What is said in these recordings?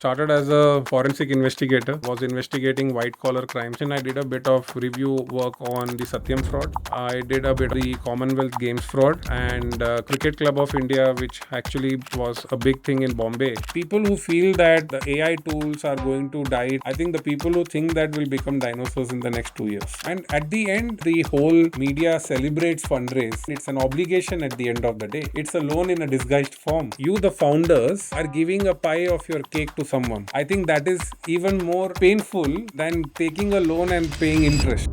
Started as a forensic investigator, was investigating white collar crimes, and I did a bit of review work on the Satyam fraud. I did a bit of the Commonwealth Games fraud and Cricket Club of India, which actually was a big thing in Bombay. People who feel that the AI tools are going to die, I think the people who think that will become dinosaurs in the next 2 years. And at the end, the whole media celebrates fundraise. It's an obligation at the end of the day. It's a loan in a disguised form. You, the founders, are giving a pie of your cake to someone. I think that is even more painful than taking a loan and paying interest.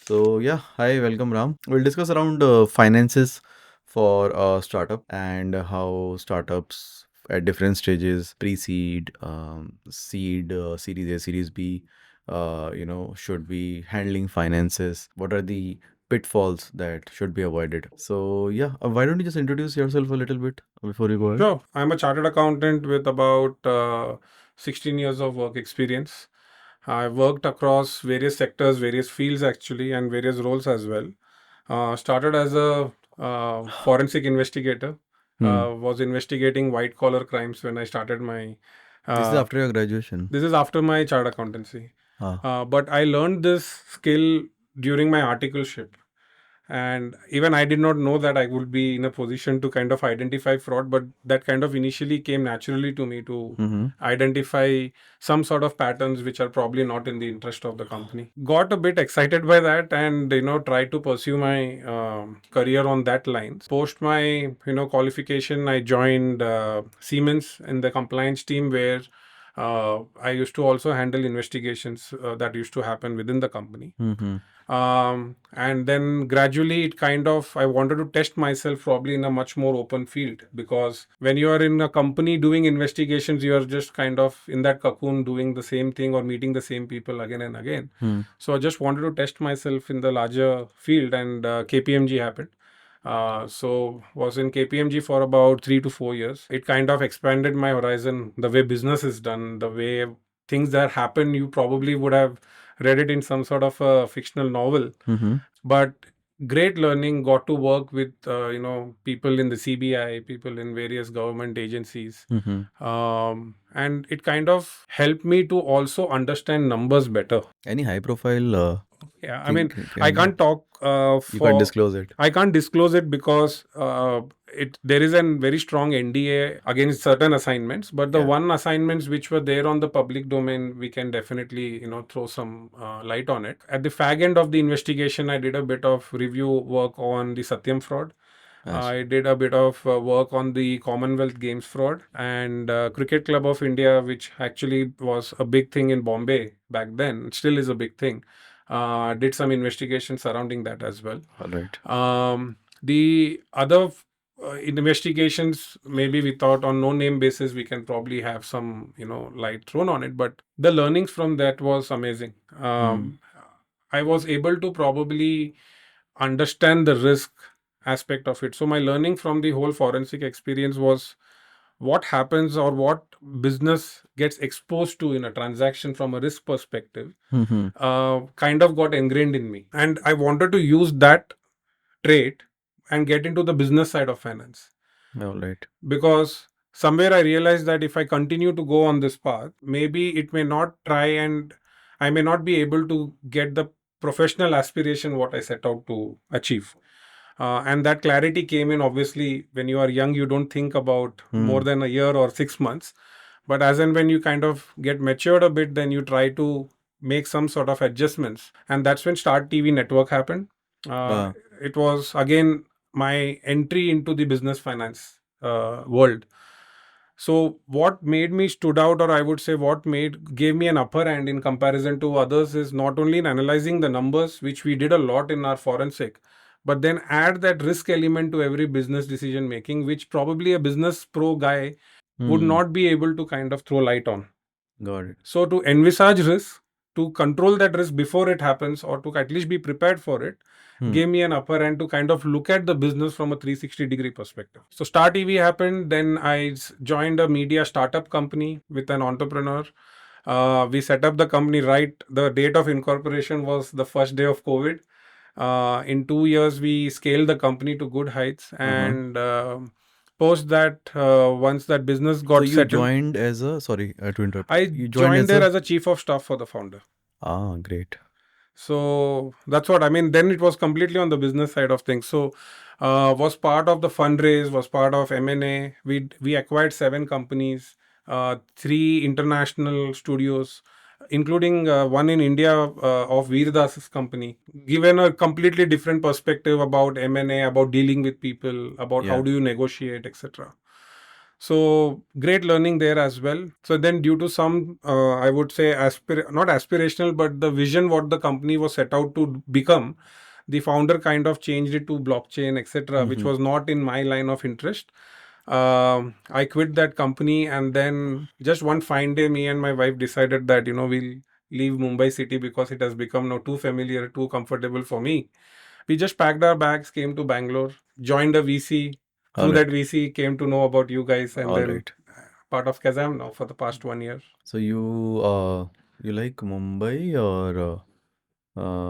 So yeah, hi, welcome Ram. We'll discuss around finances for a startup and how startups at different stages, pre-seed, seed, Series A, Series B, should be handling finances. What are the pitfalls that should be avoided? So yeah, why don't you just introduce yourself a little bit before you go ahead? Sure. I'm a chartered accountant with about 16 years of work experience. I worked across various sectors, various fields actually, and various roles as well. Started as a forensic investigator. Was investigating white collar crimes when I started my. This is after your graduation. This is after my chartered accountancy. Ah. But I learned this skill during my articleship. And even I did not know that I would be in a position to kind of identify fraud, but that kind of initially came naturally to me to identify some sort of patterns which are probably not in the interest of the company. Got a bit excited by that and, tried to pursue my career on that line. Post my, qualification, I joined Siemens in the compliance team where I used to also handle investigations that used to happen within the company. And then gradually I wanted to test myself probably in a much more open field, because when you are in a company doing investigations, you are just kind of in that cocoon doing the same thing or meeting the same people again and again. So I just wanted to test myself in the larger field, and KPMG happened. So was in KPMG for about 3 to 4 years. It kind of expanded my horizon, the way business is done, the way things that happen. You probably would have read it in some sort of a fictional novel. But great learning, got to work with people in the CBI, people in various government agencies. And it kind of helped me to also understand numbers better. Any high profile? Yeah, I mean, I can't talk You can't disclose it. I can't disclose it because there is a very strong NDA against certain assignments. But the one assignments which were there on the public domain, we can definitely throw some light on it. At the fag end of the investigation, I did a bit of review work on the Satyam fraud. I did a bit of work on the Commonwealth Games fraud and Cricket Club of India, which actually was a big thing in Bombay back then. It still is a big thing. Did some investigation surrounding that as well. All right. The other investigations, maybe we thought on no name basis, we can probably have some light thrown on it. But the learnings from that was amazing. I was able to probably understand the risk aspect of it. So my learning from the whole forensic experience was what happens or what business gets exposed to in a transaction from a risk perspective kind of got ingrained in me. And I wanted to use that trait and get into the business side of finance. All right. Because somewhere I realized that if I continue to go on this path, maybe it may not try and I may not be able to get the professional aspiration what I set out to achieve. And that clarity came in, obviously, when you are young, you don't think about more than a year or 6 months. But as and when you kind of get matured a bit, then you try to make some sort of adjustments. And that's when Start TV Network happened. It was, again, my entry into the business finance world. So what made me stood out, or I would say what gave me an upper hand in comparison to others, is not only in analyzing the numbers, which we did a lot in our forensic, but then add that risk element to every business decision making, which probably a business pro guy would not be able to kind of throw light on. Got it. So to envisage risk, to control that risk before it happens, or to at least be prepared for it, gave me an upper hand to kind of look at the business from a 360-degree perspective. So Star TV happened. Then I joined a media startup company with an entrepreneur. We set up the company right. The date of incorporation was the first day of COVID. In 2 years, we scaled the company to good heights, and post that, once that business So got you settled, joined as a, sorry to interrupt. I You joined joined as there a, as a chief of staff for the founder. great. So that's what I mean. Then it was completely on the business side of things. So was part of the fundraise, was part of M&A. We acquired 7 companies, 3 international studios, including one in India of Veerdas's company. Given a completely different perspective about M&A, about dealing with people, about how Yeah. do you negotiate, etc. So great learning there as well. So then, due to some, I would say, not aspirational, but the vision what the company was set out to become, the founder kind of changed it to blockchain, etc., which was not in my line of interest. I quit that company, and then just one fine day, me and my wife decided that we'll leave Mumbai city because it has become now too familiar, too comfortable for me. We just packed our bags, came to Bangalore, joined a VC. All Through that right. VC, came to know about you guys, and All then right. part of Kazam now for the past 1 year. So you like Mumbai or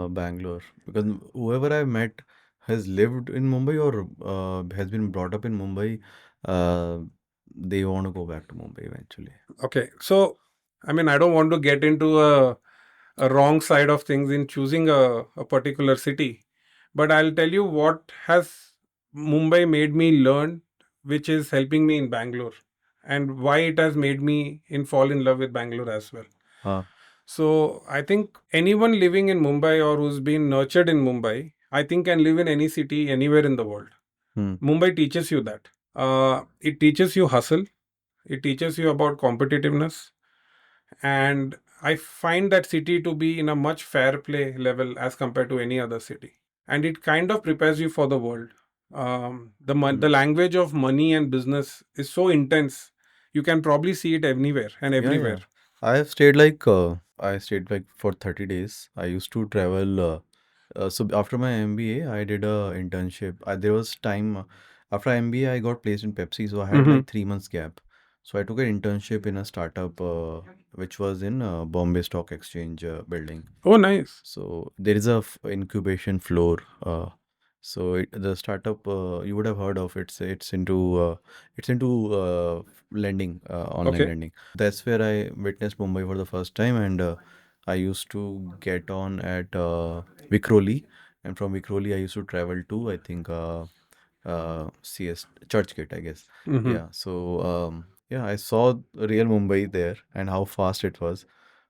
Bangalore? Because whoever I've met has lived in Mumbai or has been brought up in Mumbai, uh, they want to go back to Mumbai eventually. Okay, so I mean, I don't want to get into a wrong side of things in choosing a particular city, but I'll tell you what has Mumbai made me learn, which is helping me in Bangalore, and why it has made me fall in love with Bangalore as well. Huh. So I think anyone living in Mumbai or who's been nurtured in Mumbai, I think can live in any city anywhere in the world. Mumbai teaches you that. It teaches you hustle. It teaches you about competitiveness, and I find that city to be in a much fair play level as compared to any other city, and it kind of prepares you for the world. The language of money and business is so intense. You can probably see it anywhere and Yeah, everywhere. I stayed like for 30 days. I used to travel. So after my MBA, I did a internship. There was time after MBA, I got placed in Pepsi, so I had like 3 months gap. So I took an internship in a startup, which was in Bombay Stock Exchange building. Oh, nice. So there is a incubation floor. The startup you would have heard of it's into lending, online Okay. lending. That's where I witnessed Mumbai for the first time, and I used to get on at Vikhroli, and from Vikhroli I used to travel to I think CS Churchgate, I guess. Yeah. So yeah, I saw real Mumbai there and how fast it was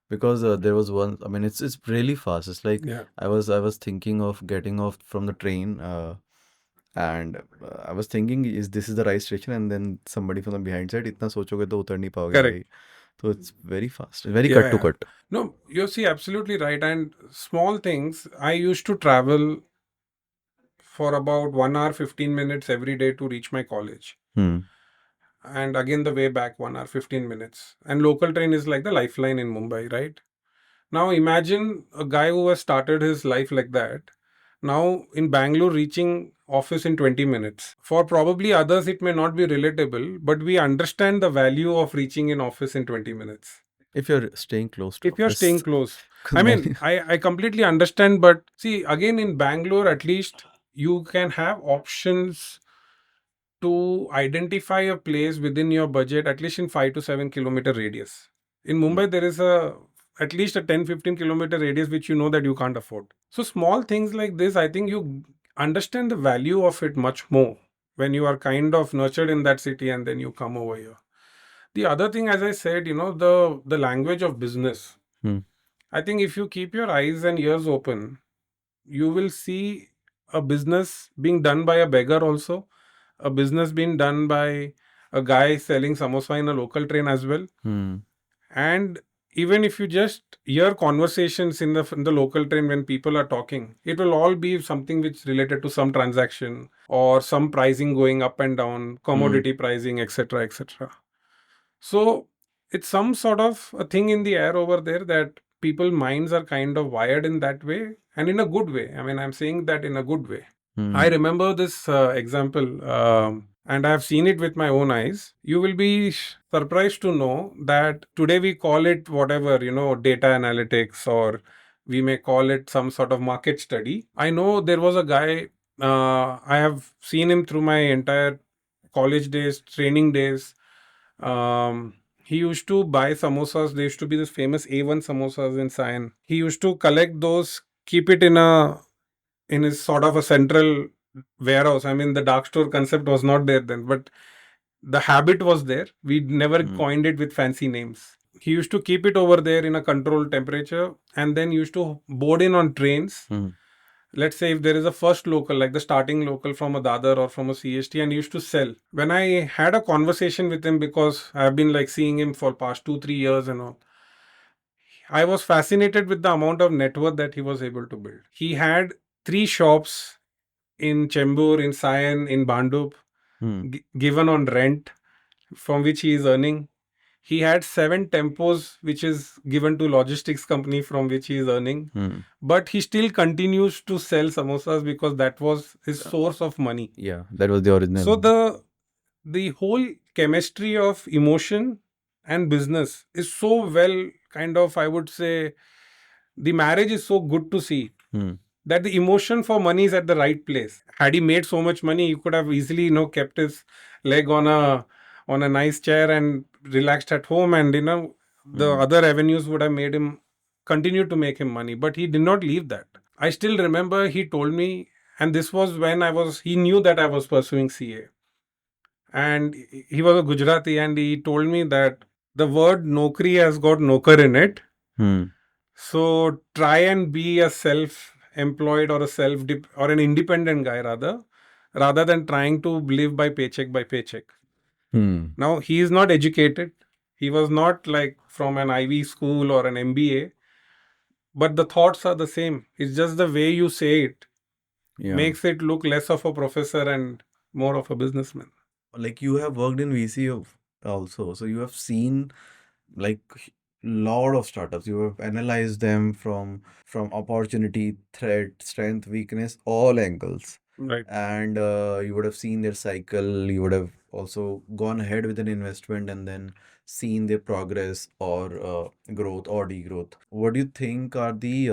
because there was one. I mean, it's really fast. It's like Yeah. I was thinking of getting off from the train, and I was thinking, is this is the right station? And then somebody from the behind said, "इतना सोचोगे तो उतर नहीं पाओगे Correct. भाई." So it's very fast, very Yeah, cut to yeah. cut. No, you see, absolutely right. And small things, I used to travel for about 1 hour, 15 minutes every day to reach my college. Hmm. And again, the way back, 1 hour, 15 minutes. And local train is like the lifeline in Mumbai, right? Now, imagine a guy who has started his life like that. Now, in Bangalore, reaching office in 20 minutes. For probably others, it may not be relatable, but we understand the value of reaching in office in 20 minutes. If you're staying close to If you're staying office, close. 'cause I mean, many. I completely understand, but see, again, in Bangalore, at least you can have options to identify a place within your budget, at least in 5 to 7 kilometer radius. In Mumbai, there is at least a 10-15 kilometer radius which you know that you can't afford. So small things like this, I think you understand the value of it much more when you are kind of nurtured in that city and then you come over here. The other thing, as I said, the language of business. Hmm. I think if you keep your eyes and ears open, you will see a business being done by a beggar also, a business being done by a guy selling samosa in a local train as well. Hmm. And even if you just hear conversations in the local train when people are talking, it will all be something which related to some transaction or some pricing going up and down, commodity pricing, etc., etc. So it's some sort of a thing in the air over there that people minds are kind of wired in that way, and in a good way. I mean, I'm saying that in a good way. I remember this example, and I have seen it with my own eyes. You will be surprised to know that today we call it whatever, data analytics or we may call it some sort of market study. I know there was a guy, I have seen him through my entire college days, training days. He used to buy samosas. There used to be this famous A1 samosas in Sion. He used to collect those, keep it in his sort of a central warehouse. I mean, the dark store concept was not there then, but the habit was there. We never coined it with fancy names. He used to keep it over there in a controlled temperature and then used to board in on trains. Let's say if there is a first local, like the starting local from a Dadar or from a CST, and he used to sell. When I had a conversation with him, because I've been like seeing him for past 2-3 years and all, I was fascinated with the amount of net worth that he was able to build. He had 3 shops in Chembur, in Sion, in Bandup, given on rent, from which he is earning. He had 7 tempos, which is given to logistics company, from which he is earning. But he still continues to sell samosas because that was his source of money. Yeah, that was the original. So the whole chemistry of emotion and business is so well, kind of, I would say, the marriage is so good to see that the emotion for money is at the right place. Had he made so much money, he could have easily, kept his leg on a nice chair and relaxed at home, and the other avenues would have made him continue to make him money. But he did not leave that. I still remember he told me, and this was when he knew that I was pursuing CA. And he was a Gujarati, and he told me that the word Nokri has got Nokar in it. So try and be a self-employed or or an independent guy rather than trying to live by paycheck by paycheck. Now, he is not educated. He was not like from an Ivy school or an MBA, but the thoughts are the same. It's just the way you say it makes it look less of a professor and more of a businessman. Like, you have worked in VC also, so you have seen like lot of startups. You have analyzed them from opportunity, threat, strength, weakness, all angles. Right. And you would have seen their cycle. You would have also gone ahead with an investment and then seen their progress or growth or degrowth. What do you think are the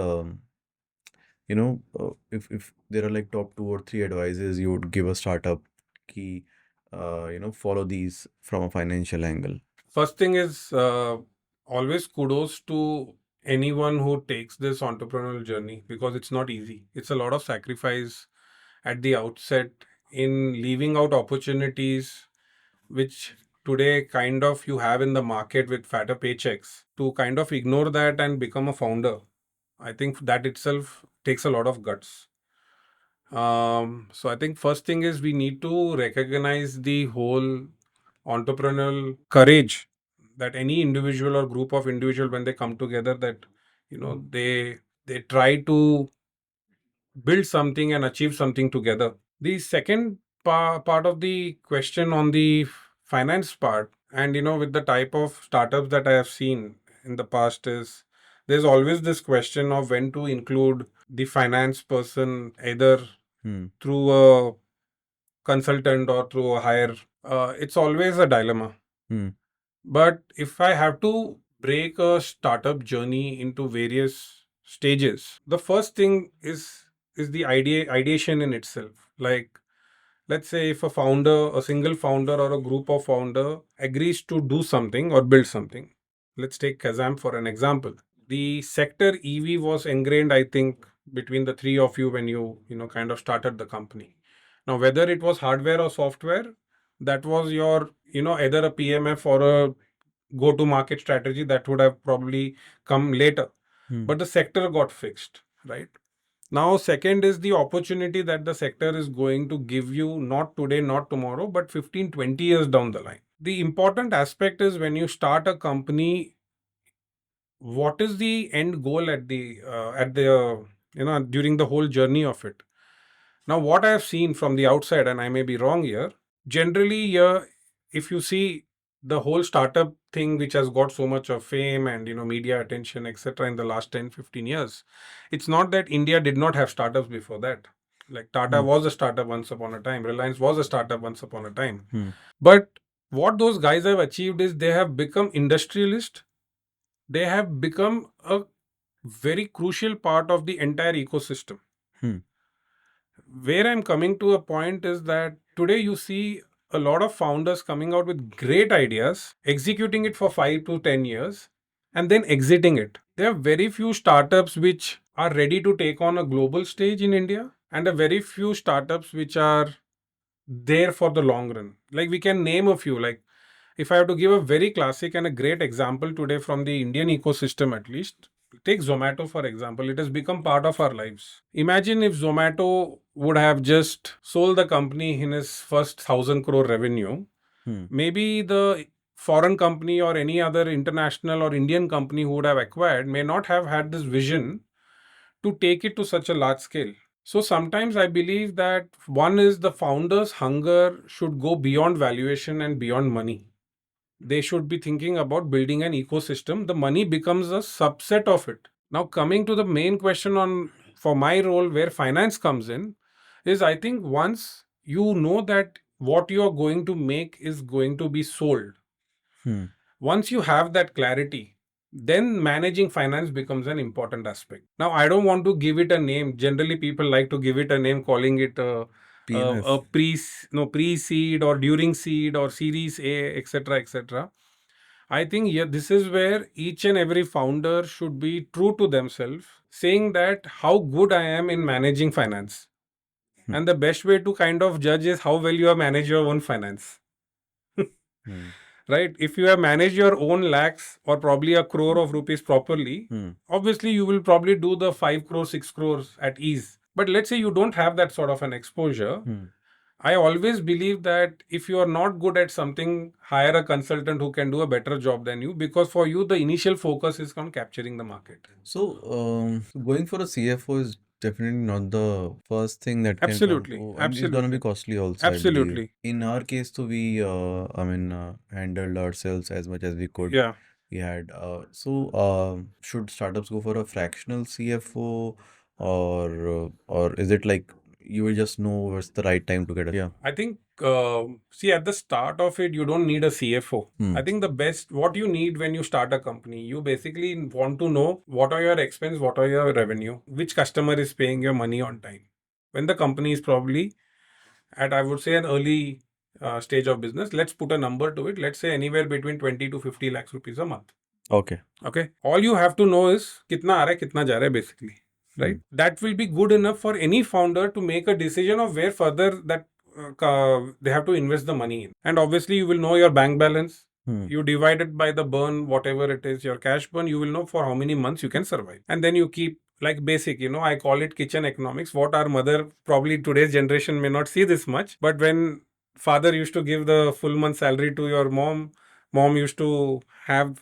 if there are like top 2 or 3 advices you would give a startup key, follow these from a financial angle? First thing is, always kudos to anyone who takes this entrepreneurial journey, because it's not easy. It's a lot of sacrifice at the outset in leaving out opportunities which today kind of you have in the market with fatter paychecks, to kind of ignore that and become a founder. I think that itself takes a lot of guts. So I think first thing is we need to recognize the whole entrepreneurial courage that any individual or group of individual, when they come together, that they try to build something and achieve something together. The second part of the question on the finance part, and with the type of startups that I have seen in the past, is there's always this question of when to include the finance person, either through a consultant or through a hire. It's always a dilemma. But if I have to break a startup journey into various stages, the first thing is the ideation in itself. Like, let's say if a single founder or a group of founder agrees to do something or build something. Let's take Kazam for an example. The sector EV was ingrained, I think, between the three of you when you kind of started the company. Now, whether it was hardware or software, that was your either a PMF or a go-to-market strategy that would have probably come later. But the sector got fixed, right? Now, second is the opportunity that the sector is going to give you, not today, not tomorrow, but 15, 20 years down the line. The important aspect is when you start a company, what is the end goal at the during the whole journey of it. Now, what I have seen from the outside, and I may be wrong here, generally here, if you see the whole startup thing which has got so much of fame and media attention, etc., in the last 10-15 years, it's not that India did not have startups before that. Like Tata was a startup once upon a time, Reliance was a startup once upon a time. But what those guys have achieved is they have become industrialists. They have become a very crucial part of the entire ecosystem. Hmm. Where I'm coming to a point is that today you see a lot of founders coming out with great ideas, executing it for 5 to 10 years, and then exiting it. There are very few startups which are ready to take on a global stage in India, and a very few startups which are there for the long run. Like we can name a few. Like if I have to give a very classic and a great example today from the Indian ecosystem, at least, take Zomato for example. It has become part of our lives. Imagine if Zomato would have just sold the company in its first 1,000 crore revenue. Hmm. Maybe the foreign company or any other international or Indian company who would have acquired may not have had this vision to take it to such a large scale. So sometimes I believe that one is the founder's hunger should go beyond valuation and beyond money. They should be thinking about building an ecosystem. The money becomes a subset of it. Now, coming to the main question on for my role where finance comes in, is I think once you know that what you are going to make is going to be sold, Hmm. once you have that clarity, then managing finance becomes an important aspect. Now, I don't want to give it a name. Generally, people like to give it a name, calling it a PMF. pre-seed or during seed or series A, etc., etc. I think yeah, this is where each and every founder should be true to themselves, saying that how good I am in managing finance. Hmm. And the best way to kind of judge is how well you have managed your own finance. Hmm. Right? If you have managed your own lakhs or probably a crore of rupees properly, Hmm. obviously you will probably do the 5 crores, 6 crores at ease. But let's say you don't have that sort of an exposure. Hmm. I always believe that if you are not good at something, hire a consultant who can do a better job than you, because for you, the initial focus is on capturing the market. So, going for a CFO is definitely not the first thing that can come Absolutely. to, and it's gonna be Absolutely. costly also, I believe. Absolutely. In our case, so we, handled ourselves as much as we could. Yeah. We had, should startups go for a fractional CFO, or is it like you will just know what's the right time to get a, yeah. I think, see, at the start of it, you don't need a CFO. Hmm. I think the best, what you need when you start a company, you basically want to know what are your expense, what are your revenue, which customer is paying your money on time. When the company is probably at, I would say, an early stage of business, let's put a number to it. Let's say anywhere between 20 to 50 lakhs rupees a month. Okay. Okay. All you have to know is kitna aa raha hai, kitna ja raha hai, basically. Right. That will be good enough for any founder to make a decision of where further that they have to invest the money in. And obviously, you will know your bank balance. Hmm. You divide it by the burn, whatever it is, your cash burn, you will know for how many months you can survive. And then you keep like basic, I call it kitchen economics. What our mother, probably today's generation may not see this much, but when father used to give the full month salary to your mom, mom used to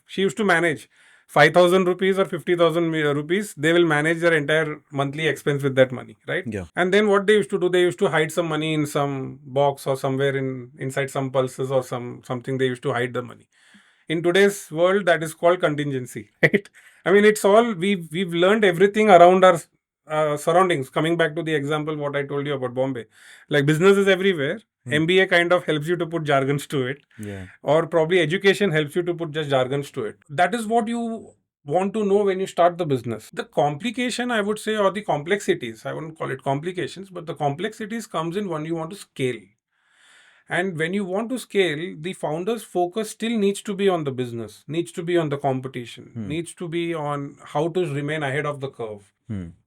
she used to manage 5,000 rupees or 50,000 rupees. They will manage their entire monthly expense with that money, right? Yeah. And then what they used to do, they used to hide some money in some box or somewhere inside some pulses or something. They used to hide the money. In today's world, that is called contingency, right? I mean, it's all we've learned everything around our surroundings. Coming back to the example what I told you about Bombay, like business is everywhere. MBA kind of helps you to put jargons to it, Yeah. or probably education helps you to put just jargons to it. That is what you want to know when you start the business. The complication, I would say, or the complexities, I wouldn't call it complications, but the complexities comes in when you want to scale. And when you want to scale, the founder's focus still needs to be on the business, needs to be on the competition, needs to be on how to remain ahead of the curve.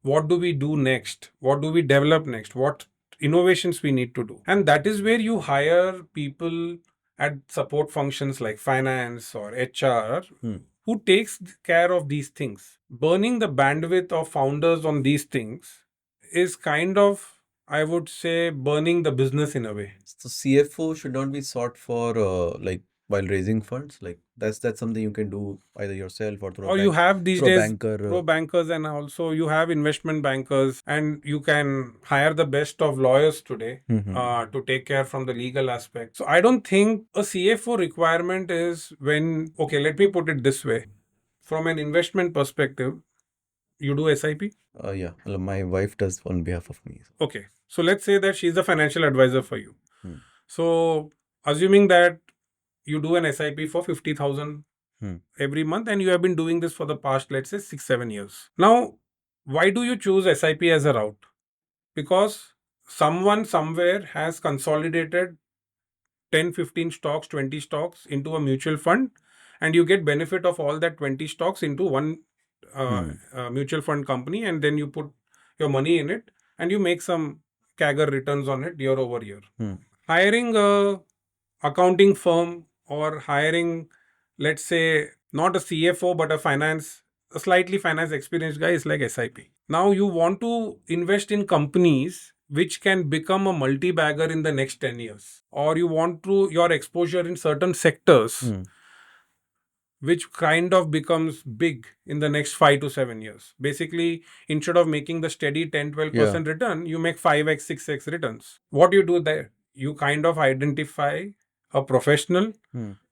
What do we do next? What do we develop next? What innovations we need to do? And that is where you hire people at support functions like finance or HR who takes care of these things. Burning the bandwidth of founders on these things is kind of, I would say, burning the business in a way. So CFO should not be sought for like while raising funds. Like that's something you can do either yourself or through a Or you have these through a days banker. pro bankers, and also you have investment bankers, and you can hire the best of lawyers today to take care from the legal aspect. So I don't think a CFO requirement is when, okay, let me put it this way. From an investment perspective, you do SIP? Yeah, well, my wife does on behalf of me. Okay. So let's say that she's the financial advisor for you. Hmm. So assuming that you do an SIP for 50,000 every month, and you have been doing this for the past, let's say, 6-7 years. Now, why do you choose SIP as a route? Because someone somewhere has consolidated 10, 15 stocks, 20 stocks into a mutual fund, and you get benefit of all that 20 stocks into one mutual fund company, and then you put your money in it and you make some CAGR returns on it year over year. Hiring a accounting firm or hiring, let's say, not a CFO but a slightly finance experienced guy is like SIP. Now you want to invest in companies which can become a multi-bagger in the next 10 years, or you want to your exposure in certain sectors which kind of becomes big in the next 5 to 7 years. Basically, instead of making the steady 10-12% return, you make 5x 6x returns. What do you do there? You kind of identify a professional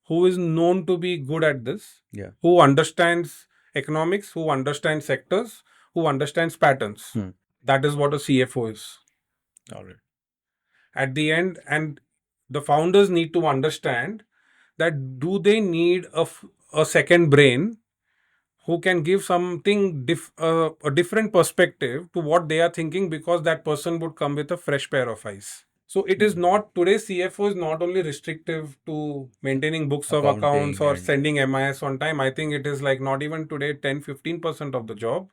who is known to be good at this, who understands economics, who understands sectors, who understands patterns. That is what a CFO is. All right. At the end, and the founders need to understand that do they need a second brain who can give something a different perspective to what they are thinking, because that person would come with a fresh pair of eyes. So it is not, today's CFO is not only restrictive to maintaining books of accounts or sending MIS on time. I think it is like not even today 10-15% of the job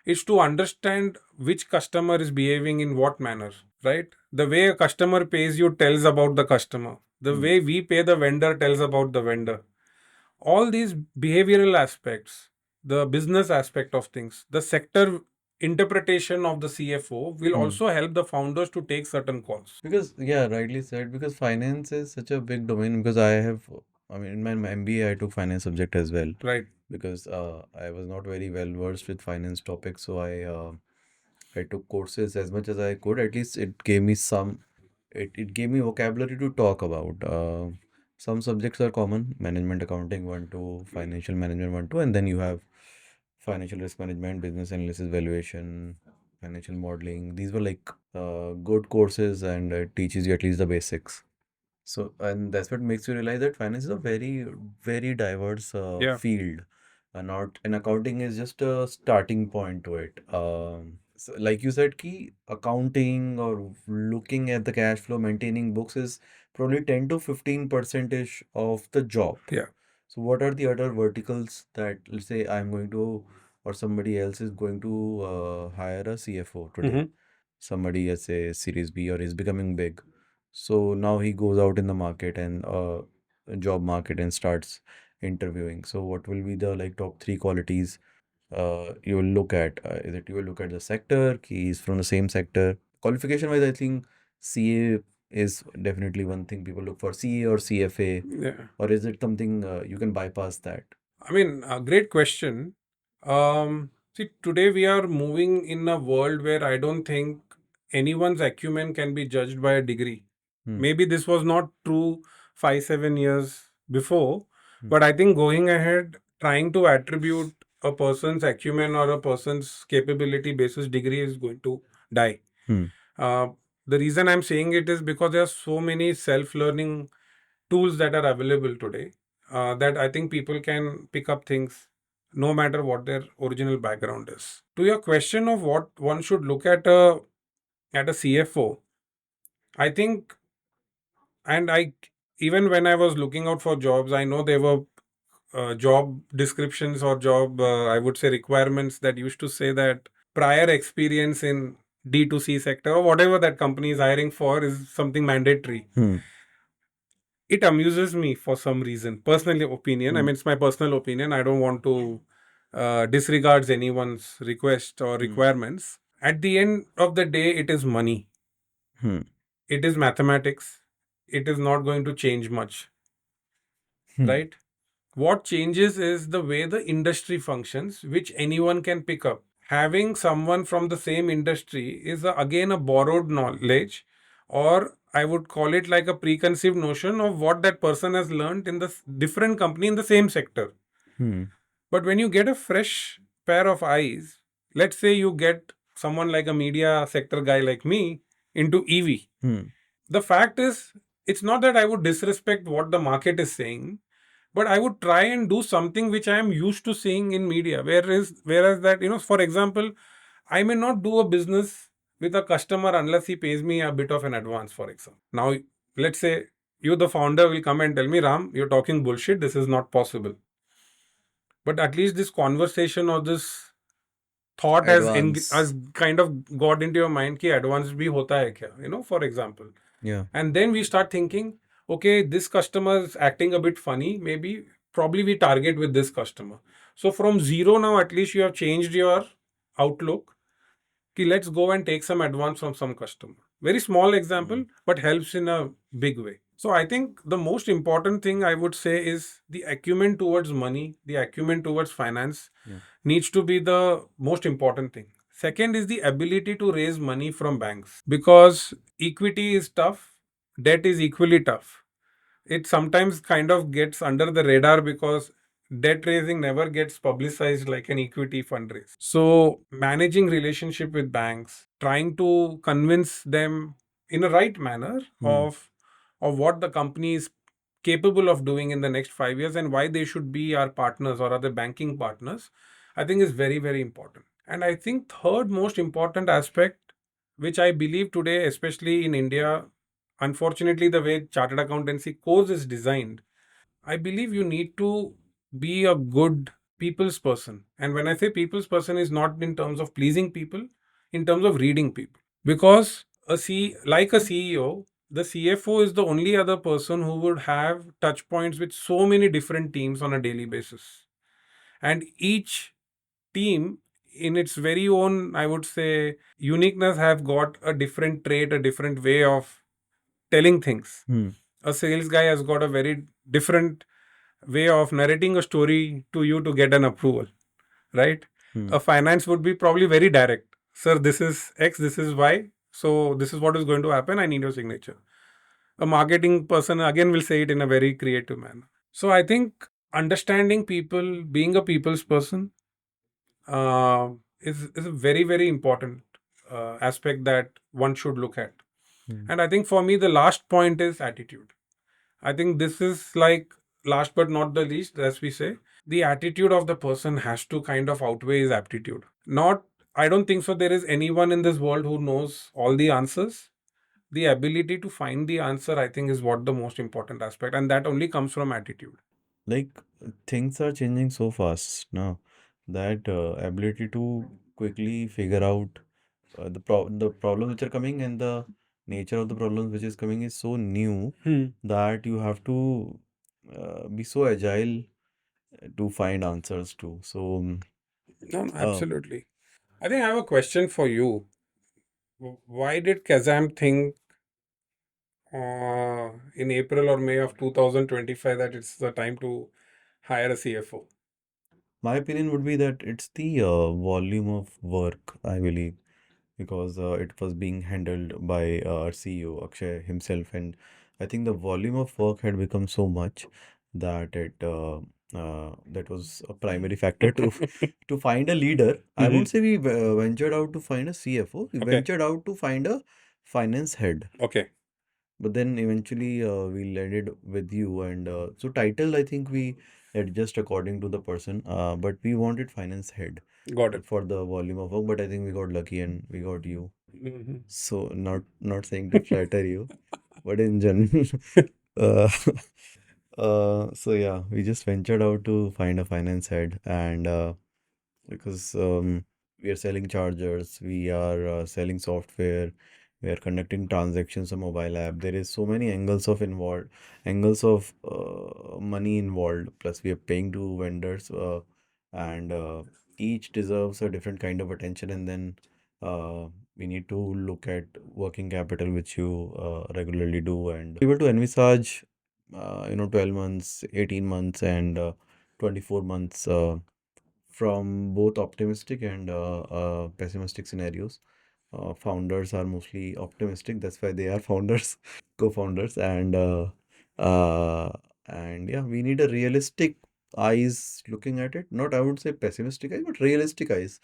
is to understand which customer is behaving in what manner, right? The way a customer pays you tells about the customer. The way we pay the vendor tells about the vendor. All these behavioral aspects, the business aspect of things, the sector interpretation of the CFO will also help the founders to take certain calls. Because, rightly said, because finance is such a big domain. Because in my MBA, I took finance subject as well. Right. Because I was not very well versed with finance topics, so I took courses as much as I could. At least it gave me it gave me vocabulary to talk about. Some subjects are common: management accounting 1 2, financial management 1 2, and then you have financial risk management, business analysis, valuation, financial modeling. These were like good courses, and it teaches you at least the basics. So, and that's what makes you realize that finance is a very, very diverse field. Not and accounting is just a starting point to it. So like you said, key accounting or looking at the cash flow, maintaining books is probably 10 to 15% ish of the job. Yeah. So what are the other verticals that, let's say, I'm going to, or somebody else is going to hire a CFO today? Somebody has a Series B or is becoming big. So now he goes out in the market and job market and starts interviewing. So what will be the like top 3 qualities you will look at? Is it you will look at the sector, he's from the same sector. Qualification wise, I think CA is definitely one thing people look for, CA or CFA, Yeah. or is it something you can bypass that? I mean, a great question. See, today we are moving in a world where I don't think anyone's acumen can be judged by a degree. Maybe this was not true 5-7 years before, but I think going ahead, trying to attribute a person's acumen or a person's capability basis degree is going to die. Uh, the reason I'm saying it is because there are so many self-learning tools that are available today that I think people can pick up things no matter what their original background is. To your question of what one should look at a CFO, I think, and I even when I was looking out for jobs, I know there were job descriptions or job I would say requirements that used to say that prior experience in D2C sector or whatever that company is hiring for is something mandatory. It amuses me for some reason. Personal opinion. I mean, it's my personal opinion. I don't want to disregards anyone's request or requirements. At the end of the day, it is money. It is mathematics. It is not going to change much, right? What changes is the way the industry functions, which anyone can pick up. Having someone from the same industry is again a borrowed knowledge, or I would call it like a preconceived notion of what that person has learned in the different company in the same sector. But when you get a fresh pair of eyes, let's say you get someone like a media sector guy like me into EV. The fact is, it's not that I would disrespect what the market is saying, but I would try and do something which I am used to seeing in media. Whereas that, for example, I may not do a business with a customer unless he pays me a bit of an advance, for example. Now, let's say you, the founder, will come and tell me, Ram, you're talking bullshit. This is not possible. But at least this conversation or this thought Advance. has kind of got into your mind ki advance bhi hota hai kya, for example. Yeah. And then we start thinking, okay, this customer is acting a bit funny. Maybe, probably we target with this customer. So from zero now, at least you have changed your outlook. Ki let's go and take some advance from some customer. Very small example, but helps in a big way. So I think the most important thing I would say is the acumen towards money, the acumen towards finance Yeah. needs to be the most important thing. Second is the ability to raise money from banks, because equity is tough, debt is equally tough. It sometimes kind of gets under the radar because debt raising never gets publicized like an equity fundraise. So managing relationship with banks, trying to convince them in a right manner of what the company is capable of doing in the next 5 years and why they should be our partners or other banking partners, I think is very, very important. And I think third most important aspect, which I believe today, especially in India, unfortunately, the way chartered accountancy course is designed, I believe you need to be a good people's person. And when I say people's person, is not in terms of pleasing people, in terms of reading people. Because like a CEO, the CFO is the only other person who would have touch points with so many different teams on a daily basis. And each team, in its very own, I would say, uniqueness, have got a different trait, a different way of telling things. A sales guy has got a very different way of narrating a story to you to get an approval, right? A finance would be probably very direct. Sir, this is X, this is Y. So this is what is going to happen. I need your signature. A marketing person again will say it in a very creative manner. So I think understanding people, being a people's person, uh, is a very, very important aspect that one should look at. And I think for me, the last point is attitude. I think this is like last but not the least, as we say, the attitude of the person has to kind of outweigh his aptitude. Not, I don't think so. There is anyone in this world who knows all the answers. The ability to find the answer, I think, is what the most important aspect, and that only comes from attitude. Like things are changing so fast now that ability to quickly figure out the problems which are coming and the nature of the problems which is coming is so new that you have to be so agile to find answers to. So, No, no, uh, absolutely. I think I have a question for you. Why did Kazam think in April or May of 2025 that it's the time to hire a CFO? my opinion would be that it's the volume of work, I believe, because it was being handled by our CEO Akshay himself, and I think the volume of work had become so much that that was a primary factor to to find a leader. I won't say we ventured out to find a CFO. We Okay. ventured out to find a finance head. Okay. But then eventually we landed with you, and so title I think we adjust according to the person. But we wanted finance head Got it. for the volume of work, but I think we got lucky and we got you. Mhm. So not saying to flatter you, but in general, uh, so yeah, we just ventured out to find a finance head, and because we are selling chargers, we are selling software, we are conducting transactions on mobile app. There is so many angles of money involved. Plus, we are paying to vendors, and each deserves a different kind of attention. And then uh, we need to look at working capital, which you regularly do, and able to envisage, 12 months, 18 months, and 24 months. From both optimistic and pessimistic scenarios. Founders are mostly optimistic. That's why they are founders, co-founders, uh, and yeah, we need a realistic eyes looking at it. Not I would say pessimistic eyes, but realistic eyes.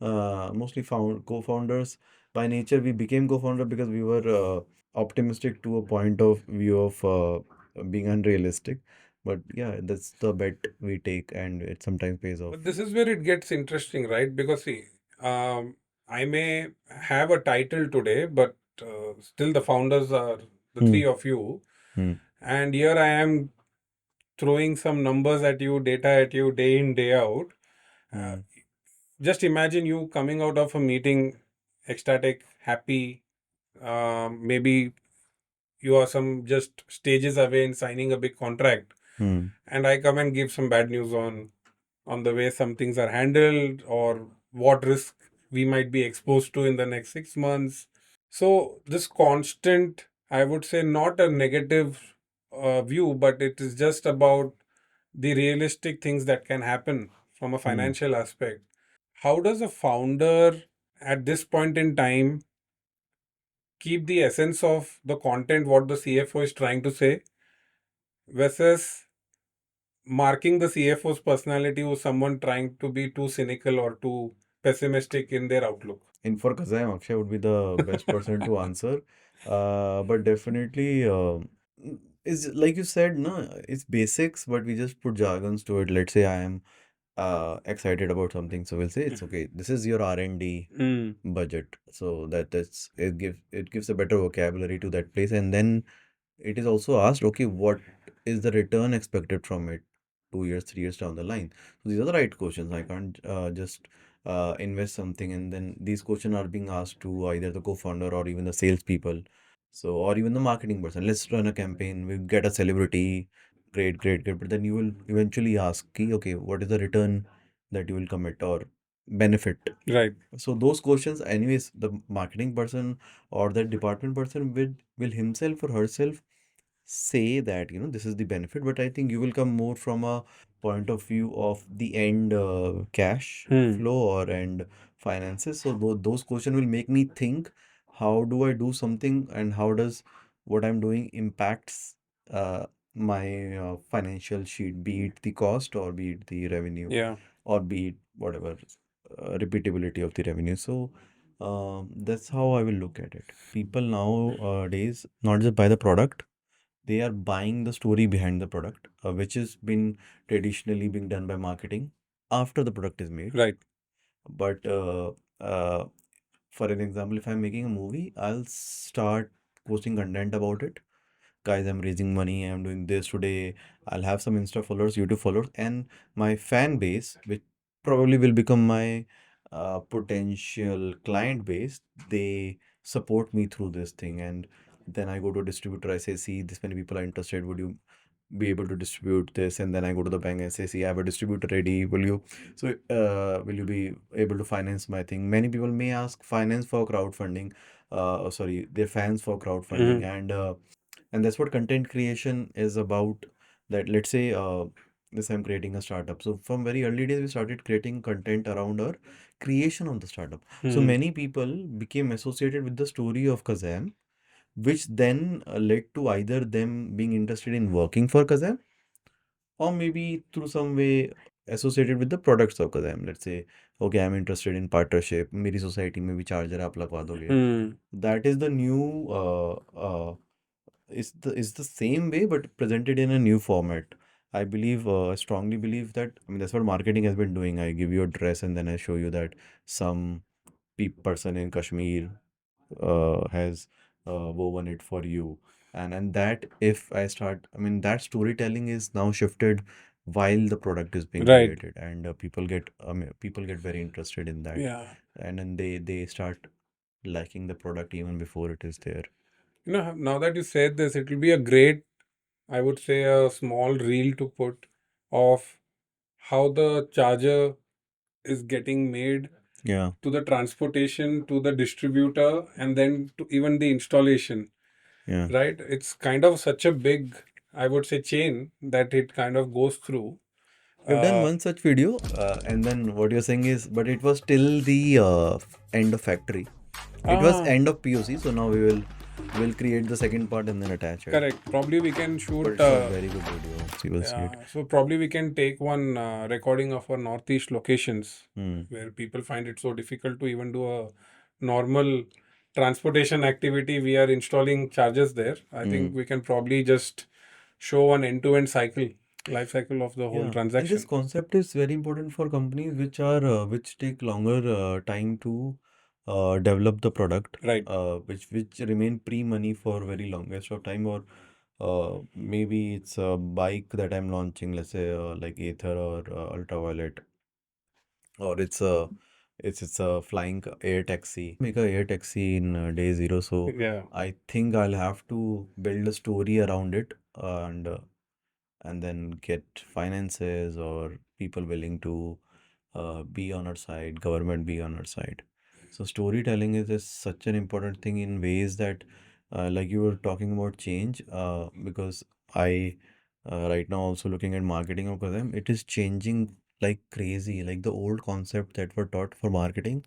Mostly found co-founders by nature. We became co-founder because we were optimistic to a point of view of being unrealistic. But yeah, that's the bet we take, and it sometimes pays off. But this is where it gets interesting, right? Because see, I may have a title today, but still the founders are the Hmm. three of you. Hmm. And here I am throwing some numbers at you, data at you day in, day out. Uh, Hmm. just imagine you coming out of a meeting ecstatic, happy. Maybe you are some just stages away in signing a big contract, Hmm. and I come and give some bad news on the way some things are handled or what risk we might be exposed to in the next 6 months. So this constant, I would say, not a negative view, but it is just about the realistic things that can happen from a Hmm. financial aspect. How does a founder at this point in time keep the essence of the content what the CFO is trying to say versus marking the CFO's personality with someone trying to be too cynical or too pessimistic in their outlook? In for Kazam, Akshay would be the best person to answer. But definitely, is like you said, no, it's basics, but we just put jargons to it. Let's say I am excited about something, so we'll say it's okay. This is your R&D Mm, budget, so that's it gives a better vocabulary to that place, and then it is also asked, okay, what is the return expected from it 2 years, 3 years down the line? So these are the right questions. I can't just invest something and then these questions are being asked to either the co-founder or even the salespeople. So, or even the marketing person. Let's run a campaign, we get a celebrity, great, great, great. But then you will eventually ask, okay, what is the return that you will commit or benefit? right. So those questions, anyways, the marketing person or the department person will himself or herself say that this is the benefit, but I think you will come more from a point of view of the end cash Hmm. flow or end finances. So those questions will make me think, how do I do something and how does what I'm doing impacts my financial sheet, be it the cost or be it the revenue Yeah. or be it whatever repeatability of the revenue. So that's how I will look at it. People nowadays not just buy the product, they are buying the story behind the product, which has been traditionally being done by marketing after the product is made. Right. But uh, for an example, if I'm making a movie, I'll start posting content about it. Guys, I'm raising money, I'm doing this today. I'll have some Insta followers, YouTube followers, and my fan base, which probably will become my potential client base. They support me through this thing, and then I go to a distributor. I say, see, this many people are interested. Would you be able to distribute this? And then I go to the bank and say, see, I have a distributor ready. Will you be able to finance my thing? Many people may ask finance for crowdfunding. Sorry, their fans for crowdfunding, Hmm. and that's what content creation is about. That let's say this I'm creating a startup. So from very early days, we started creating content around our creation of the startup. So Hmm. many people became associated with the story of Kazam, which then led to either them being interested in working for Kazam or maybe through some way associated with the products of Kazam. Let's say, okay, I'm interested in partnership. मेरी society में भी charger आप लगवा दोगे. Hmm. That is the new is the same way but presented in a new format. I believe, I strongly believe that. I mean, that's what marketing has been doing. I give you a dress and then I show you that some person in Kashmir has woven it for you. And that if I start, I mean, that storytelling is now shifted while the product is being Right. created, and people get very interested in that, Yeah. and then they start liking the product even before it is there. Now that you said this, it will be a great, I would say, a small reel to put of how the charger is getting made, Yeah, to the transportation, to the distributor, and then to even the installation, yeah. right? It's kind of such a big, I would say, chain that it kind of goes through. We've done Uh, one such video, and then what you're saying is, but it was till the end of factory. It was ah, end of POC, so now we'll create the second part and then attach it. correct. Probably we can But shoot. it's a very good video. So you will see it. Yeah, so probably we can take one recording of our Northeast locations Hmm. where people find it so difficult to even do a normal transportation activity. We are installing chargers there. I Hmm. think we can probably just show an end-to-end cycle. life cycle of the whole Yeah, and this transaction. concept is very important for companies which take longer time to develop the product, Right. which remain pre-money for very longest of time, or maybe it's a bike that I'm launching, let's say like Aether or Ultraviolet, or it's a flying air taxi. Make a air taxi in day zero, so Yeah. I think I'll have to build a story around it, and then get finances or people willing to be on our side, government be on our side. So storytelling is such an important thing in ways that, like you were talking about change, because I right now also looking at marketing of Kazam, it is changing like crazy. Like the old concept that were taught for marketing,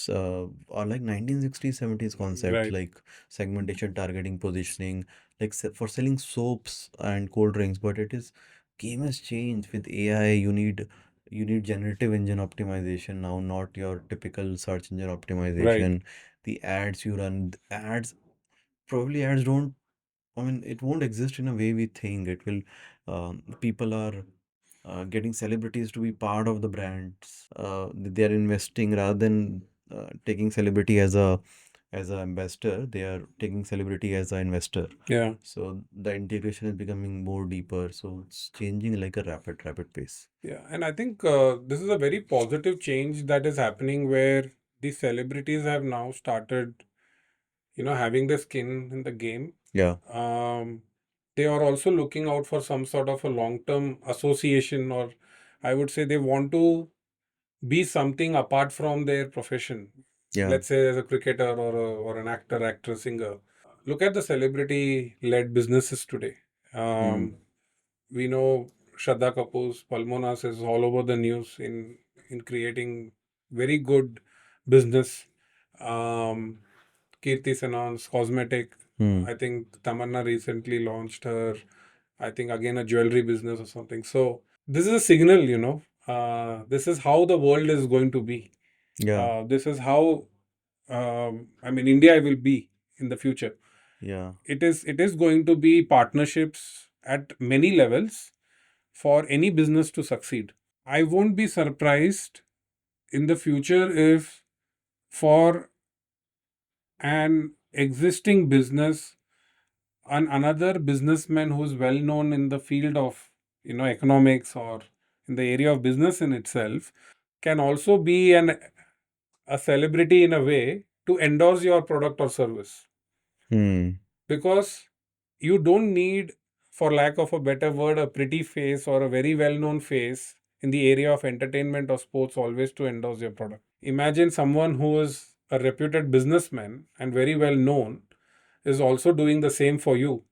are like 1960s, 70s concepts Right. like segmentation, targeting, positioning, like for selling soaps and cold drinks. But it is game has changed with AI. You need generative engine optimization now, not your typical search engine Right. optimization. The ads you run, probably ads don't, I mean, it won't exist in a way we think it will. People are getting celebrities to be part of the brands. They are investing rather than taking celebrity as a ambassador. They are taking celebrity as an investor. Yeah. So the integration is becoming more deeper. So it's changing like a rapid pace. Yeah. And I think this is a very positive change that is happening where the celebrities have now started, having the skin in the game. Yeah. Um, they are also looking out for some sort of a long-term association, or I would say they want to be something apart from their profession. Yeah. Let's say as a cricketer or an actor, actress, singer. Look at the celebrity-led businesses today. Hmm. We know Shraddha Kapoor's Palmonas is all over the news in creating very good business. Um, Kirti Senon's cosmetic. Hmm. I think Tamanna recently launched her, I think again a jewelry business or something. So this is a signal, this is how the world is going to be. Yeah. This is how I mean India will be in the future. Yeah. It is going to be partnerships at many levels for any business to succeed. I won't be surprised in the future if for an existing business and another businessman who's well known in the field of economics or in the area of business in itself can also be a celebrity in a way to endorse your product or service, Hmm. because you don't need, for lack of a better word, a pretty face or a very well known face in the area of entertainment or sports always to endorse your product. Imagine someone who is a reputed businessman and very well known is also doing the same for you,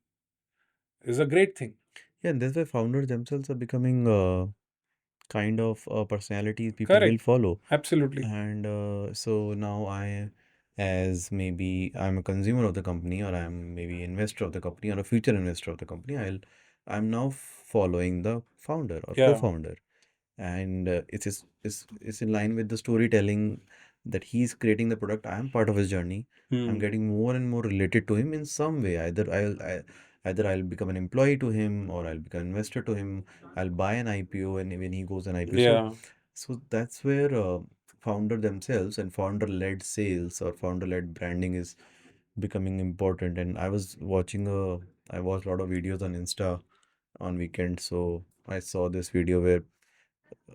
is a great thing. Yeah, and that's why founders themselves are becoming kind of personalities people will Correct. follow. Absolutely. And so now as maybe I'm a consumer of the company, or I'm maybe investor of the company, or a future investor of the company, I'm now following the founder or Yeah. co-founder, and it's in line with the storytelling that he's creating the product. I am part of his journey. I'm Hmm. getting more and more related to him in some way. Either I'll become an employee to him, or I'll become an investor to him. I'll buy an IPO, and when he goes an IPO. So Yeah. so that's where founder themselves and founder-led sales or founder-led branding is becoming important. And I watched a lot of videos on Insta on weekends. So I saw this video where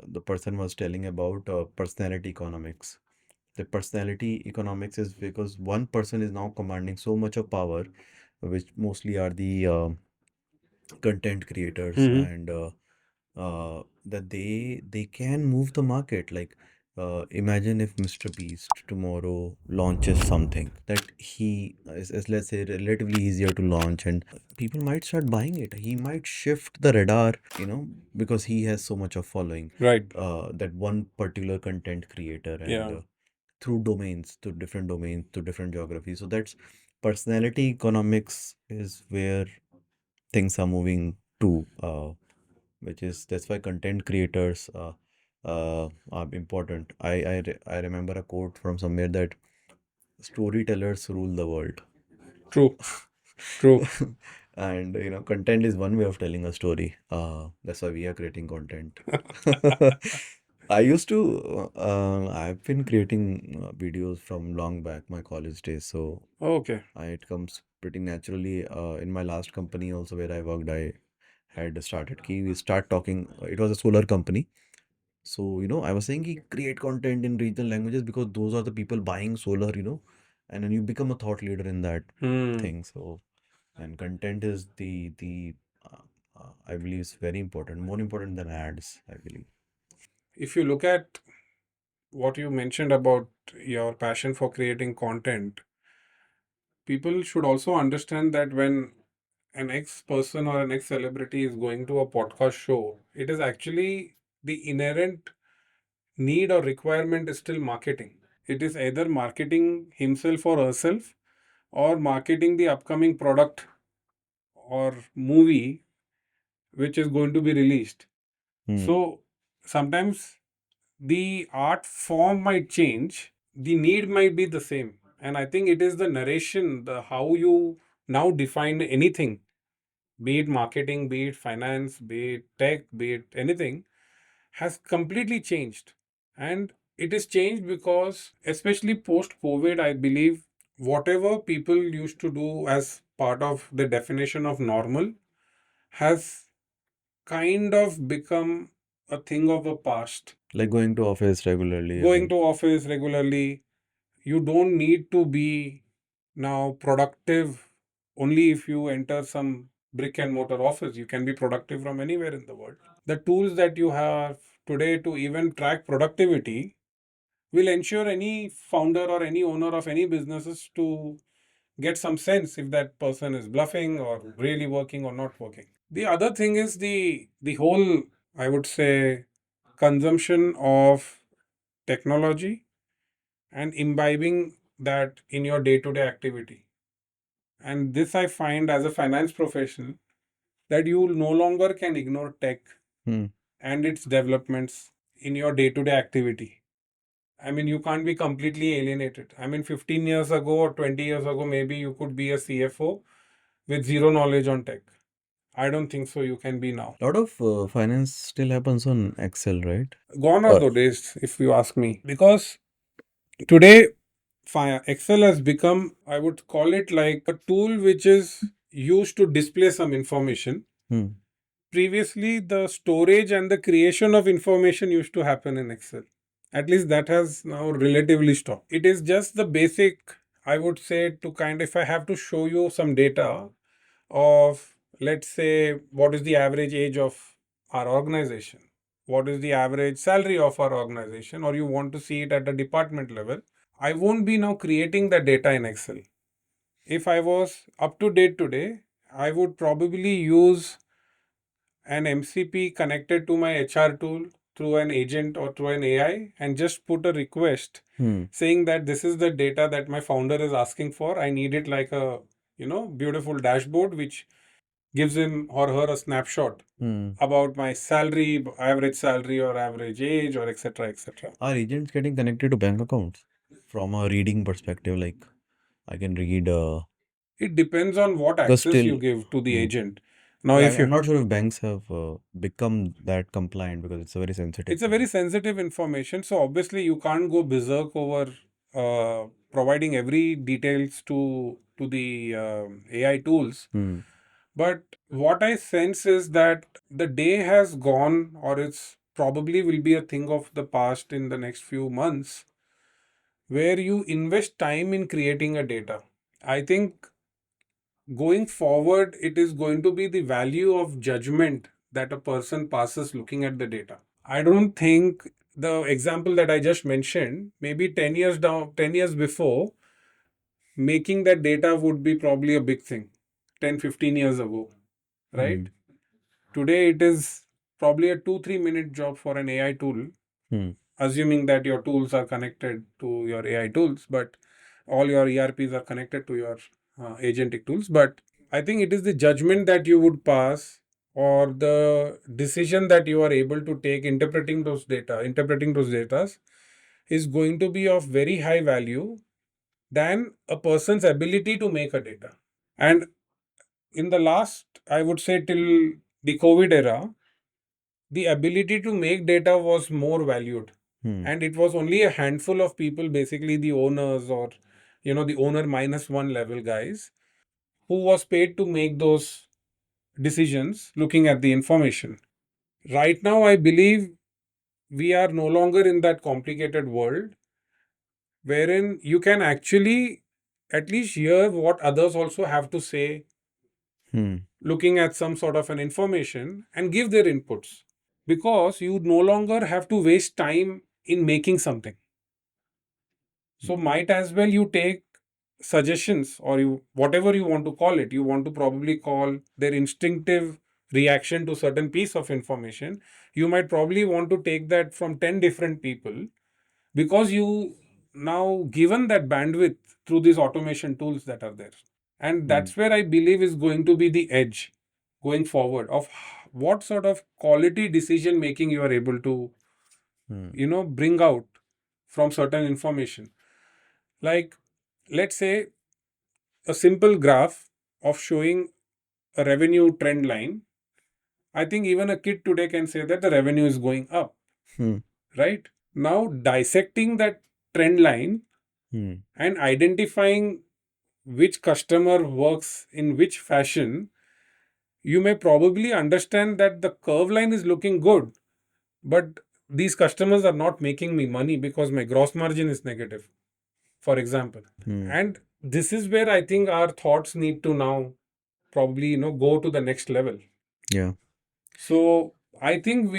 the person was telling about personality economics. The personality economics is because one person is now commanding so much of power, which mostly are the content creators, Hmm. and that they can move the market. Like imagine if Mr. Beast tomorrow launches something that he is, let's say, relatively easier to launch, and people might start buying it. He might shift the radar, because he has so much of following, Right. that one particular content creator, and Yeah. through domains to different geographies. So that's personality economics is where things are moving to, which is that's why content creators are important. I remember a quote from somewhere that storytellers rule the world. True. True. And content is one way of telling a story. That's why we are creating content. I used to, I've been creating videos from long back, my college days. So Okay. it comes pretty naturally. In my last company also where I worked, I had started we start talking. It was a solar company. So, I was saying create content in regional languages because those are the people buying solar, and then you become a thought leader in that Hmm. thing. So, and content is the I believe is very important, more important than ads, I believe. If you look at what you mentioned about your passion for creating content, people should also understand that when an ex person or an ex celebrity is going to a podcast show, it is actually the inherent need or requirement is still marketing. It is either marketing himself or herself or marketing the upcoming product or movie which is going to be released. Hmm. So sometimes the art form might change, the need might be the same. And I think it is the narration, the how you now define anything, be it marketing, be it finance, be it tech, be it anything, has completely changed. And it is changed because, especially post COVID, I believe whatever people used to do as part of the definition of normal has kind of become a thing of the past. Like going to office regularly Going again. to office regularly, you don't need to be now productive only if you enter some brick and mortar office. You can be productive from anywhere in the world. The tools that you have today to even track productivity will ensure any founder or any owner of any businesses to get some sense if that person is bluffing or really working or not working. The other thing is the whole, I would say, consumption of technology and imbibing that in your day-to-day activity. And this I find as a finance professional that you no longer can ignore tech Hmm. and its developments in your day-to-day activity. I mean, you can't be completely alienated. I mean, 15 years ago or 20 years ago, maybe you could be a CFO with zero knowledge on tech. I don't think so. You can be now. A lot of finance still happens on Excel, right? Gone are Or the days, if you ask me. Because today, Excel has become, I would call it like a tool which is used to display some information. hmm. Previously, the storage and the creation of information used to happen in Excel. At least that has now relatively stopped. It is just the basic, I would say, to kind of, if I have to show you some data of, let's say, what is the average age of our organization, what is the average salary of our organization, or you want to see it at a department level, I won't be now creating the data in Excel. If I was up to date today, I would probably use an MCP connected to my HR tool through an agent or through an AI and just put a request Hmm. saying that this is the data that my founder is asking for. I need it like a, beautiful dashboard which gives him or her a snapshot Hmm. about my salary, average salary or average age or etc. etc. Are agents getting connected to bank accounts from a reading perspective? Like I can read, It depends on what because access still, you give to the hmm. agent. Now, But if I'm you, not sure if banks have become that compliant because it's a very sensitive it's a thing. very sensitive information, so obviously you can't go berserk over providing every details to the AI tools. Hmm. But what I sense is that the day has gone, or it's probably will be a thing of the past in the next few months, where you invest time in creating a data. I think going forward, it is going to be the value of judgment that a person passes looking at the data. I don't think the example that I just mentioned, maybe 10 years down, 10 years before, making that data would be probably a big thing 10, 15 years ago, right? Hmm. Today, it is probably a 2, 3 minute job for an AI tool, Hmm. assuming that your tools are connected to your AI tools, but all your ERPs are connected to your agentic tools. But I think it is the judgment that you would pass or the decision that you are able to take interpreting those data is going to be of very high value than a person's ability to make a data. And in the last, I would say, till the COVID era, the ability to make data was more valued. And it was only a handful of people, basically the owners or, the owner minus one level guys, who was paid to make those decisions looking at the information. Right now, I believe we are no longer in that complicated world wherein you can actually at least hear what others also have to say, looking at some sort of an information and give their inputs, because you no longer have to waste time in making something. So might as well you take suggestions, or you whatever you want to call it, you want to probably call their instinctive reaction to certain piece of information, you might probably want to take that from 10 different people, because you now given that bandwidth through these automation tools that are there. And that's where I believe is going to be the edge going forward of what sort of quality decision making you are able to bring out from certain information. Like, let's say a simple graph of showing a revenue trend line. I think even a kid today can say that the revenue is going up, right? Now, dissecting that trend line and identifying which customer works in which fashion, you may probably understand that the curve line is looking good, but these customers are not making me money because my gross margin is negative, for example. And this is where I think our thoughts need to now probably go to the next level. Yeah. So I think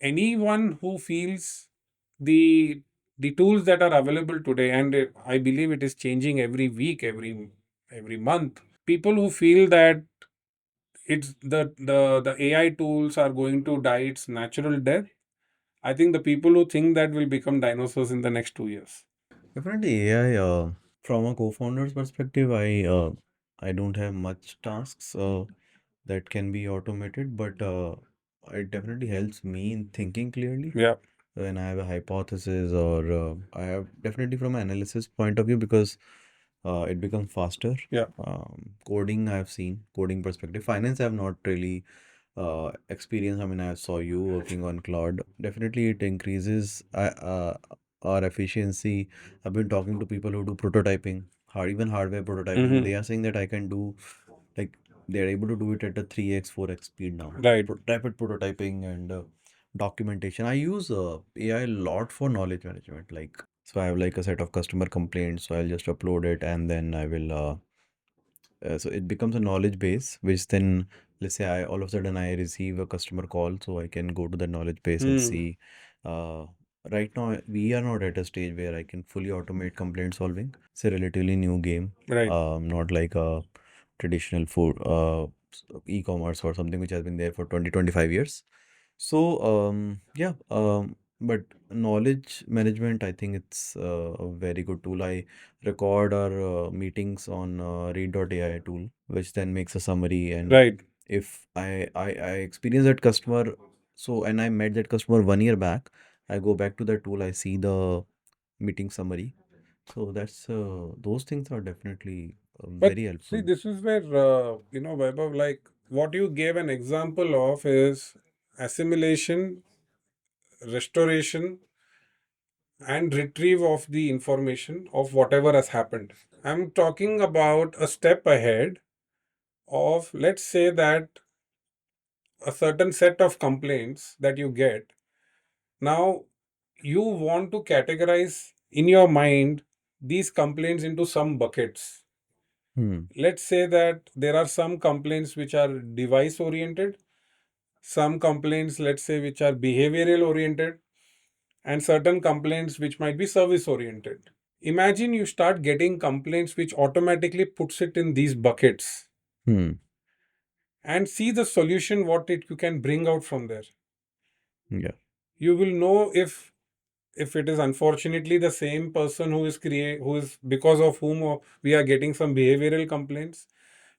anyone who feels the the tools that are available today, and I believe it is changing every week, every month. People who feel that it's the AI tools are going to die its natural death, I think the people who think that will become dinosaurs in the next 2 years. Definitely AI. From a co-founder's perspective, I don't have much tasks that can be automated, but it definitely helps me in thinking clearly Yeah. when I have a hypothesis, or I have definitely from an analysis point of view, because it becomes faster. Yeah. Coding I have seen, coding perspective. Finance I have not really experience. I mean, I saw you working on cloud. Definitely it increases our efficiency. I've been talking to people who do prototyping, even hardware prototyping. They are saying that I can do, like, they're able to do it at a 3x 4x speed now. Right. Rapid prototyping and documentation. I use AI a lot for knowledge management. Like, so I have like a set of customer complaints, so I'll just upload it, and then I will so it becomes a knowledge base, which then, let's say, I all of a sudden I receive a customer call, so I can go to the knowledge base and see. Uh, right now, we are not at a stage where I can fully automate complaint solving. It's a relatively new game, Right. not like a traditional food e-commerce or something which has been there for 20-25 years. So, yeah, but knowledge management, I think it's a very good tool. I record our meetings on read.ai tool, which then makes a summary. And Right. if I experience that customer, so, and I met that customer 1 year back, I go back to that tool, I see the meeting summary. So that's those things are definitely But very see, helpful. this is where, Vaibhav, like what you gave an example of is assimilation, restoration, and retrieve of the information of whatever has happened. I'm talking about a step ahead of, let's say that a certain set of complaints that you get. Now, you want to categorize in your mind these complaints into some buckets. Hmm. Let's say that there are some complaints which are device oriented, some complaints, let's say, which are behavioral oriented, and certain complaints which might be service oriented. Imagine you start getting complaints which automatically puts it in these buckets, Hmm. and see the solution what you can bring out from there. Yeah. You will know if it is unfortunately the same person who is because of whom we are getting some behavioral complaints.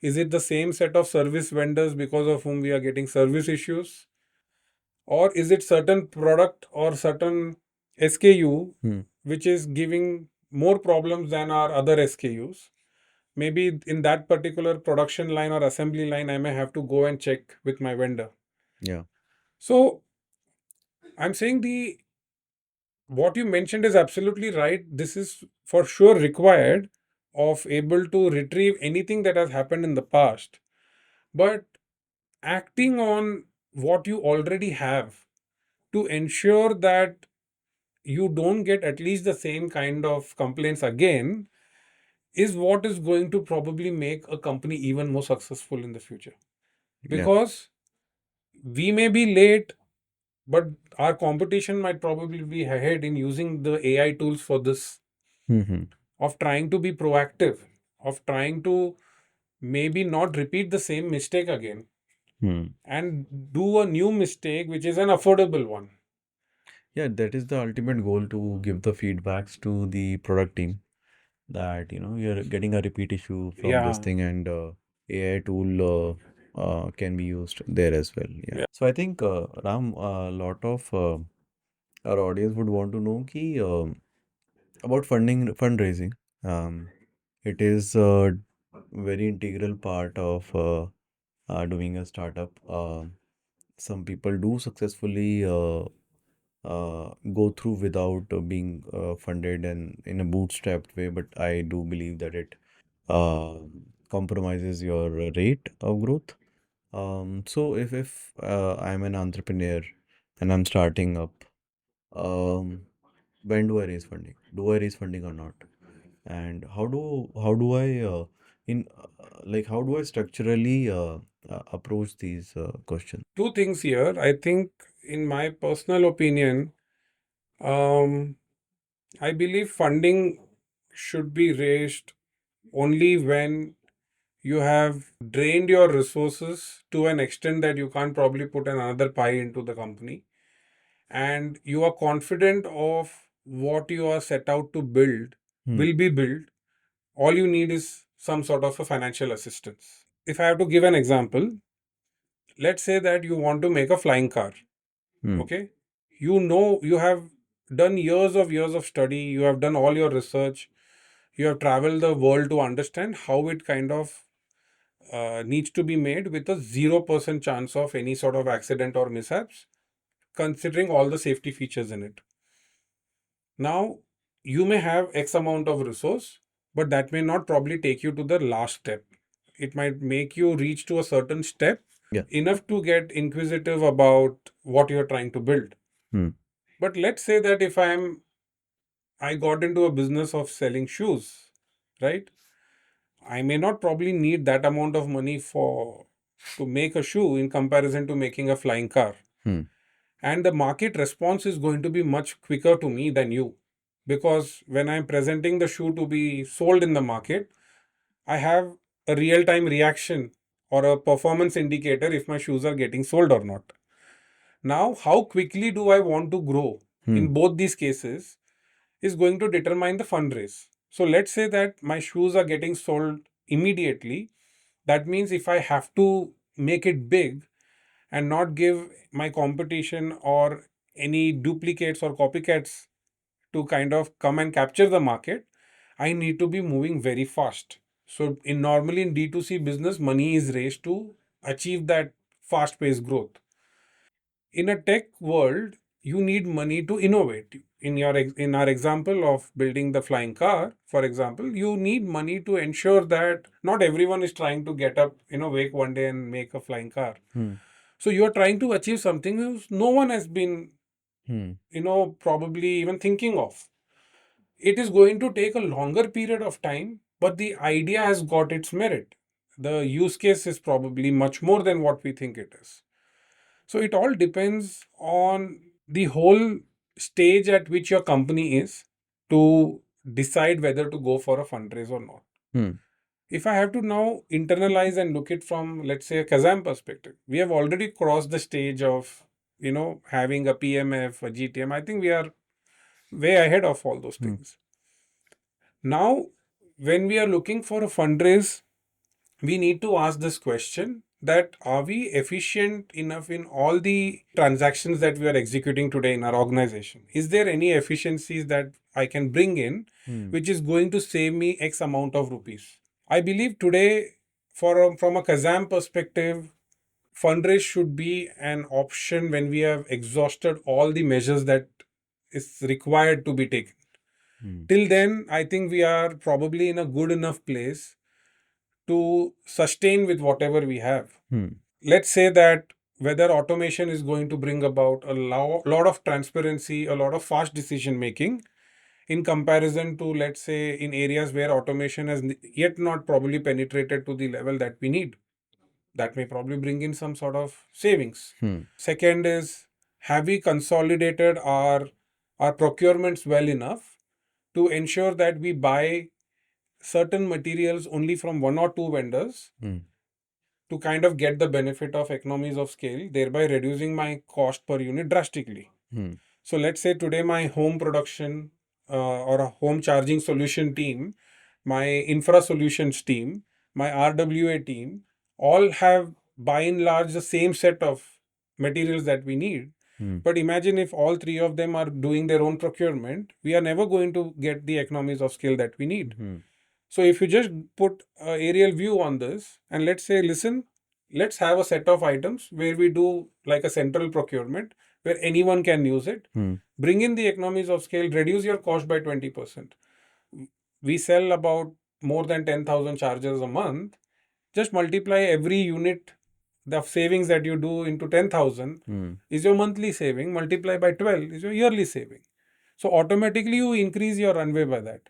Is it the same set of service vendors because of whom we are getting service issues? Or is it certain product or certain SKU Hmm. which is giving more problems than our other SKUs? maybe in that particular production line or assembly line, I may have to go and check with my vendor. Yeah. So I'm saying what you mentioned is absolutely right. This is for sure required of able to retrieve anything that has happened in the past. But acting on what you already have to ensure that you don't get at least the same kind of complaints again is what is going to probably make a company even more successful in the future. Yeah. Because we may be late, but our competition might probably be ahead in using the AI tools for this, Mm-hmm. of trying to be proactive, of trying to maybe not repeat the same mistake again Hmm. and do a new mistake which is an affordable one. Yeah, that is the ultimate goal, to give the feedbacks to the product team that you're getting a repeat issue from this Yeah. thing, and AI tool can be used there as well. Yeah. Yeah. So I think Ram, a lot of our audience would want to know about fundraising. Um, it is a very integral part of doing a startup. Some people do successfully go through without being funded and in a bootstrapped way, but I do believe that it uh, compromises your rate of growth. So if I'm an entrepreneur and I'm starting up, um, when do I raise funding? Do I raise funding or not? And how do I in like how do I structurally approach these questions? Two things here. I think, in my personal opinion, um, I believe funding should be raised only when you have drained your resources to an extent that you can't probably put another pie into the company, and you are confident of what you are set out to build Hmm. will be built. All you need is some sort of a financial assistance. If I have to give an example, let's say that you want to make a flying car. Hmm. Okay, you have done years of study, you have done all your research, you have traveled the world to understand how it kind of needs to be made with a 0% chance of any sort of accident or mishaps, considering all the safety features in it. Now, you may have X amount of resource, but that may not probably take you to the last step. It might make you reach to a certain step, Yeah. enough to get inquisitive about what you're trying to build. Hmm. But let's say that if I got into a business of selling shoes, right? I may not probably need that amount of money for to make a shoe in comparison to making a flying car. Hmm. And the market response is going to be much quicker to me than you. Because when I'm presenting the shoe to be sold in the market, I have a real time reaction or a performance indicator if my shoes are getting sold or not. Now, how quickly do I want to grow Hmm. in both these cases is going to determine the fundraise. So let's say that my shoes are getting sold immediately. That means if I have to make it big and not give my competition or any duplicates or copycats to kind of come and capture the market, I need to be moving very fast. So normally in D2C business, money is raised to achieve that fast paced growth. In a tech world, you need money to innovate. In our example of building the flying car, for example, you need money to ensure that not everyone is trying to get up, wake one day and make a flying car. Hmm. So you are trying to achieve something which no one has been, Hmm. probably even thinking of. It is going to take a longer period of time, but the idea has got its merit. The use case is probably much more than what we think it is. So it all depends on the whole stage at which your company is to decide whether to go for a fundraise or not. Hmm. If I have to now internalize and look it from, let's say, a Kazam perspective, we have already crossed the stage of, having a PMF, a GTM. I think we are way ahead of all those Hmm. things. Now, when we are looking for a fundraise, we need to ask this question, that are we efficient enough in all the transactions that we are executing today in our organization? Is there any efficiencies that I can bring in Hmm. which is going to save me X amount of rupees? I believe today, from a Kazam perspective, fundraise should be an option when we have exhausted all the measures that is required to be taken. Till then, I think we are probably in a good enough place to sustain with whatever we have. Let's say that whether automation is going to bring about a lot of transparency, a lot of fast decision making in comparison to, let's say, in areas where automation has yet not probably penetrated to the level that we need. That may probably bring in some sort of savings. Second is, have we consolidated our procurements well enough to ensure that we buy certain materials only from one or two vendors to kind of get the benefit of economies of scale, thereby reducing my cost per unit drastically. So let's say today my home production or a home charging solution team, my infra solutions team, my RWA team, all have by and large the same set of materials that we need. But imagine if all three of them are doing their own procurement, we are never going to get the economies of scale that we need. So if you just put an aerial view on this and let's say, listen, let's have a set of items where we do like a central procurement where anyone can use it, bring in the economies of scale, reduce your cost by 20%. We sell about more than 10,000 chargers a month. Just multiply every unit, the savings that you do into 10,000 is your monthly saving, multiply by 12 is your yearly saving. So automatically you increase your runway by that.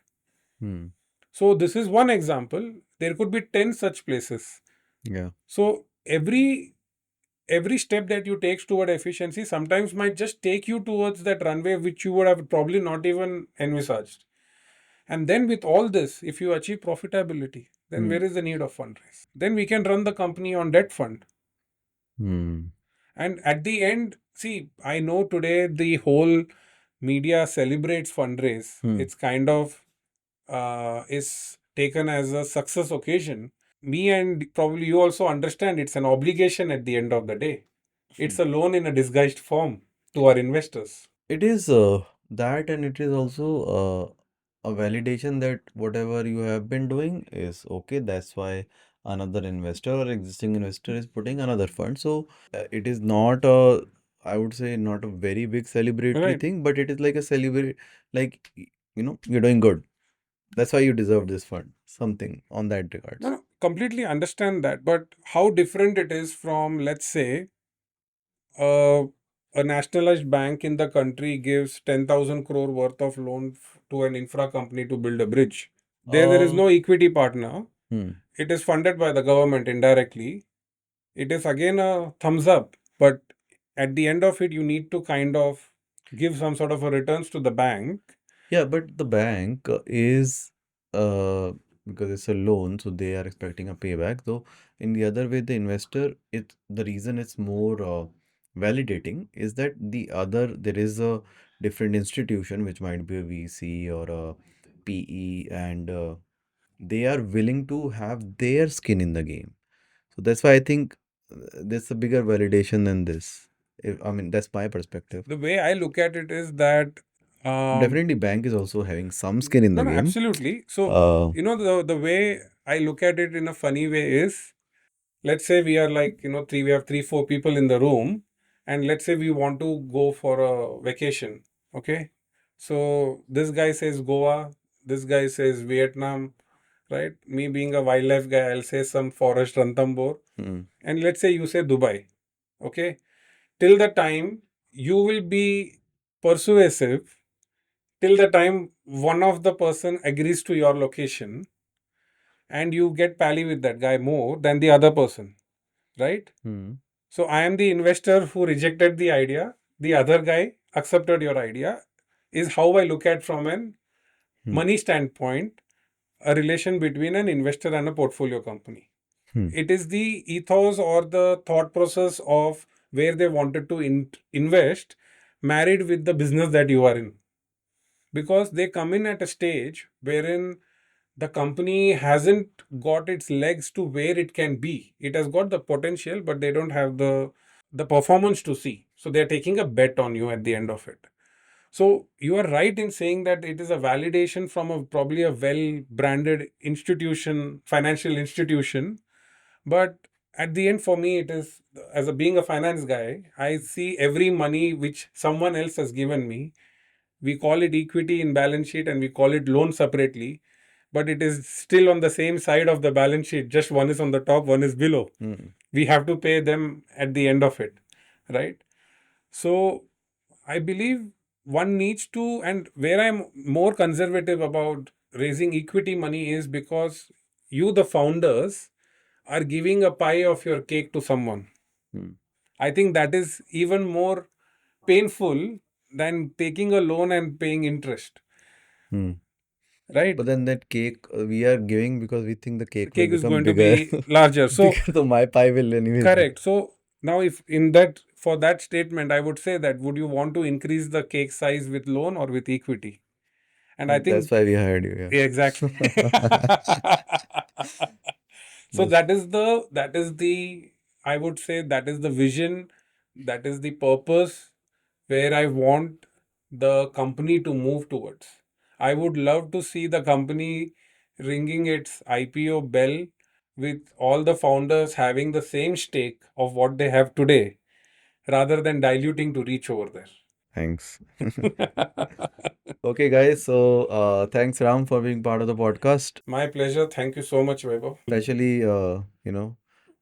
So this is one example. There could be 10 such places. Yeah. So every step that you take toward efficiency sometimes might just take you towards that runway which you would have probably not even envisaged. And then with all this, if you achieve profitability, then where is the need of fundraise? Then we can run the company on debt fund. And at the end, see, I know today the whole media celebrates fundraise. It's kind of is taken as a success occasion. Me and probably you also understand it's an obligation at the end of the day. It's a loan in a disguised form to our investors. It is that, and it is also a validation that whatever you have been doing is okay. That's why another investor or existing investor is putting another fund. So it is not a, I would say, not a very big celebratory Right. thing, but it is like a celebrate, like, you're doing good. That's why you deserve this fund. Something on that regards. No, completely understand that. But how different it is from, let's say, uh, a nationalized bank in the country gives 10,000 crore worth of loan to an infra company to build a bridge. There is no equity partner. It is funded by the government indirectly. It is again a thumbs up, but at the end of it, you need to kind of give some sort of a returns to the bank. Yeah, but the bank is uh because it's a loan, so they are expecting a payback. Though in the other way, the investor, the reason it's more validating is that there is a different institution which might be a VC or a PE, and they are willing to have their skin in the game. So that's why I think there's a bigger validation than this. I mean, that's my perspective. The way I look at it is that Definitely, bank is also having some skin in the no, game. absolutely. So Uh, the way I look at it in a funny way is, let's say we are like we have 3-4 people in the room, and let's say we want to go for a vacation. Okay, so this guy says Goa, this guy says Vietnam, right? Me being a wildlife guy, I'll say some forest Ranthambore. And let's say you say Dubai. Okay. Till the time you will be persuasive, till the time one of the person agrees to your location and you get pally with that guy more than the other person, right? So I am the investor who rejected the idea. The other guy accepted your idea, is how I look at from an money standpoint, a relation between an investor and a portfolio company. It is the ethos or the thought process of where they wanted to invest married with the business that you are in. Because they come in at a stage wherein the company hasn't got its legs to where it can be. It has got the potential, but they don't have the performance to see. So they're taking a bet on you at the end of it. So you are right in saying that it is a validation from probably a well-branded institution, financial institution. But at the end, for me, it is, as being a finance guy, I see every money which someone else has given me. We call it equity in balance sheet and we call it loan separately, but it is still on the same side of the balance sheet. Just one is on the top, one is below. We have to pay them at the end of it, right? So I believe one needs to, and where I'm more conservative about raising equity money is because you, the founders, are giving a pie of your cake to someone. I think that is even more painful than taking a loan and paying interest, right? But then that cake we are giving because we think the The cake will cake is become going to bigger. be larger. So, Bigger, so my pie will anyways. correct. So now, if in that, for that statement, I would say that would you want to increase the cake size with loan or with equity? And I That's think, why we hired you. yeah, Yeah. exactly. So that is the, I would say that is the vision, that is the purpose where I want the company to move towards. I would love to see the company ringing its IPO bell with all the founders having the same stake of what they have today rather than diluting to reach over Thanks. there. Okay, guys. So, thanks, Ram, for being part of the podcast. My pleasure. Thank you so much, Vaibhav. Especially,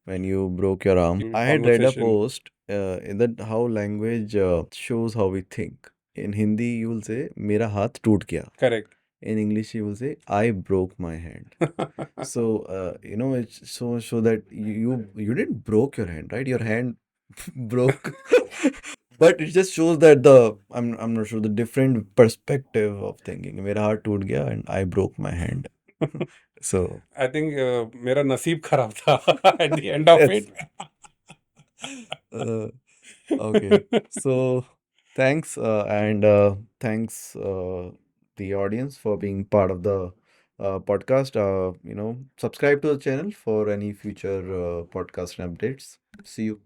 when you broke your arm. In I had read a conversation. post in that how language shows how we think. In Hindi, you will say, "मेरा हाथ टूट गया." Correct. In English, you will say, "I broke my hand." So, it's so that you didn't broke your hand, right? Your hand broke. But it just shows that I'm not sure the different perspective of thinking. मेरा हाथ टूट गया and I broke my hand. So I think मेरा नसीब खराब था at the end of yes. it. Uh, okay. So thanks and thanks the audience for being part of the podcast. Subscribe to the channel for any future podcast and updates. See you.